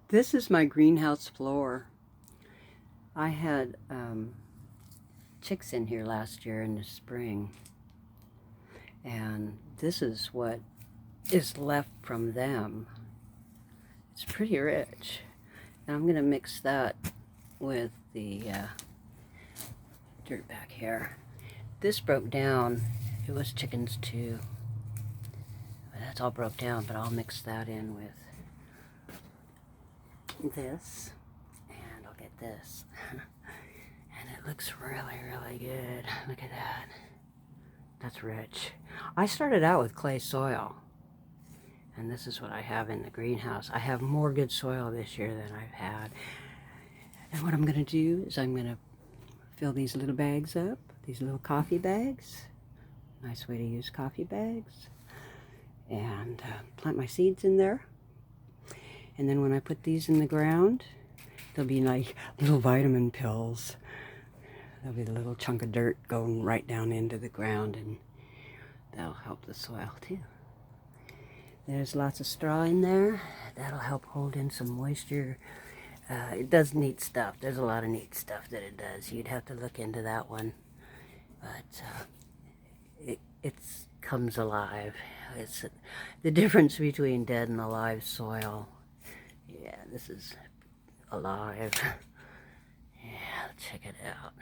This is my greenhouse floor. I had chicks in here last year in the spring, and this is what is left from them. It's pretty rich, and I'm gonna mix that with the dirt back here. This broke down. It was chickens too. That's all broke down, but I'll mix that in with this, and I'll get this. And it looks really, really good. Look at that. That's rich. I started out with clay soil, and this is what I have in the greenhouse. I have more good soil this year than I've had. And what I'm going to do is I'm going to fill these little bags up, these little coffee bags. Nice way to use coffee bags. And plant my seeds in there. And then when I put these in the ground, they'll be like little vitamin pills. There'll be the little chunk of dirt going right down into the ground, and that'll help the soil too. There's lots of straw in there. That'll help hold in some moisture. It does neat stuff. There's a lot of neat stuff that it does. You'd have to look into that one. But it comes alive. It's the difference between dead and alive soil. Yeah, this is alive. Yeah, check it out.